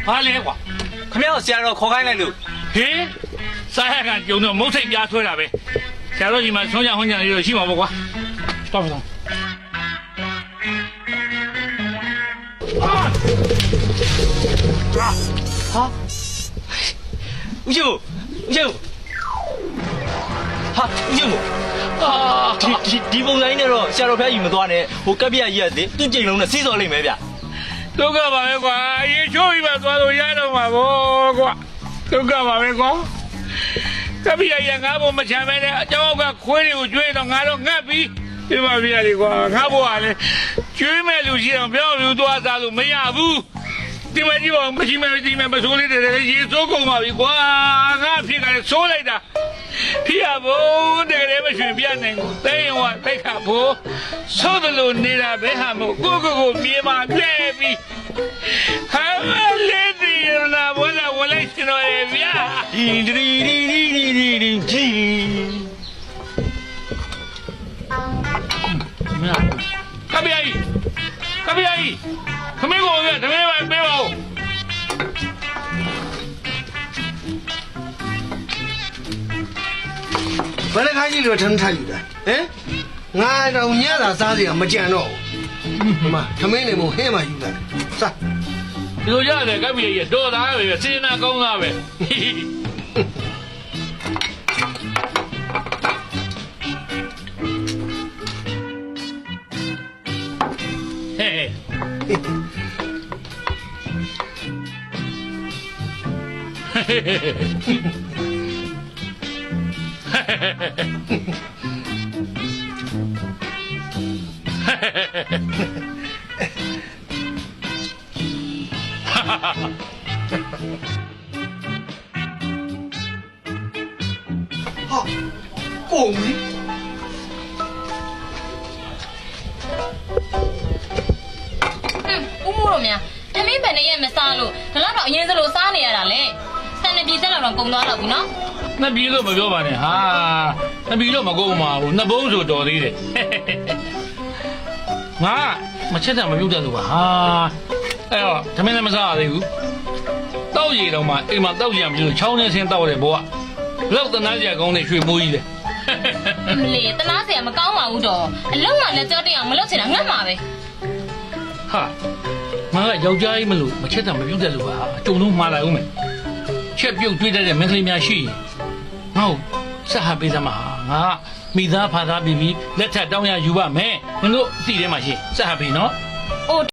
ဘာလဲကွာ ခမရဆရာတော်ခေါ်ခိုင်းလိုက်လို့ ဟေးစားရကကြုံတော့မုတ်စိတ်ပြားဆွဲတာပဲဆရာတို့ဒီမှာဆွမ်းကြဟွန်းကြလေးတော့ရှိမှာပေါ့ကွာတော်ပြီတော့ဟာဦးကျုပ်ဟာဦးကျုပ်ဒီပုံစံနဲ့တော့ဆရာတော်ဖျားယူမသွားနဲ့ဟိုကပ်ပြကြီးကသူ့ကြိမ်လုံးနဲ့စီးစော်လိမ့်မယ်ဗျ ဒုက္ခပါပဲကွာရေချိုးပြီးမှသွားလို့ရတော့မှာပေါ့ကွာဒုက္ခပါပဲကွာကပီရငါ့ဘုံမချမ်းမဲနဲ့အကြောင်းကခွေးတွေကိုကျွေးတော့ငါတော့ငတ်ပြီးဒီမှာပြရတယ်ကွာငါ့ဘုံကလည်းကျွေးမဲ့လူရှိအောင်ပြောင်းလူသွားစားလို့မရဘူးဒီမကြီးဘောမရှိမဲ့ဒီမဲ့မဆိုးလေးတွေရေစိုးကုန်ပါပြီကွာငါဖြစ်ကြတယ်ဆိုးလိုက်တာဖြစ်ရဖို့တကယ်မရွှေပြနိုင်ဘူးတဲရင်ဝတိုက်ခါဖို့ဆိုးတယ်လို့နေတာပဲဟာမို့ကိုမြေမှာပြဲပြီးဟာလေးဒီနာဘောလာဝလိုက်စနော်ရဲ့ဗျာဒီကပီယာကြီးခမင်းကိုရတမင်းပါပေးပါဦးဘယ်လိုခိုင်းကြီးလို့ထမ်းထားယူတာဟမ်ငါတော့ညတာစားစရာမကြံတော့ဘူးဒီမှာသမင်းနေမို့ဟင်းမှယူတာစား ဒီလိုရတယ်ကပီယာကြီးတော်သားပဲစေနာကောင်းသားပဲဟဲ့ဟာကုန်ပြီဦးမို့လို့များတမင်းဘယ်နဲ့ရမစားလို့ဒါတော့အရင်စလို့စားနေရတာလေဆန်နေပြည်သက်တော့ကုန်သွားတော့ဘူးနော် နှစ်ပြည်လို့မပြောပါနဲ့ဟာနှစ်ပြည်လို့မကုန်ပါဘူးနှစ်ဘုံဆိုတော်သေးတယ်ငါမချက်တာမပြုတ်တတ်လို့ပါဟာအဲ့တော့သမင်းလည်းမစားရသေးဘူးတောက်ရည်တော့မှအိမ်မှာတောက်ရံပြီးလို့ချောင်းနဲ့ဆင်းတောက်တယ်ဘောကလောက်တနာကြကောင်းတဲ့ရွှေမိုးကြီးလေ လေတနာเสียမကောင်းပါဘူးတော့အလုံးမှလက်ကြောတရအောင်မလုပ်ချင်တာငတ်မှာပဲ ဟာငါကယောက်ျားကြီးမလို့မချက်တာမပြုတ်တတ်လို့ပါအကြုံလုံးမှားလာဦးမယ်ချက်ပြုတ်တွေးတတ်တဲ့မင်းကလေးများရှိရင်ငါ့ကိုဆက်ဟာပေးသမှာငါမိသားဖာသားပြီးလက်ထပ်တောင်းရယူပါမယ်ငါတို့အစီထဲမှာရှိဆက်ဟာပေးနော်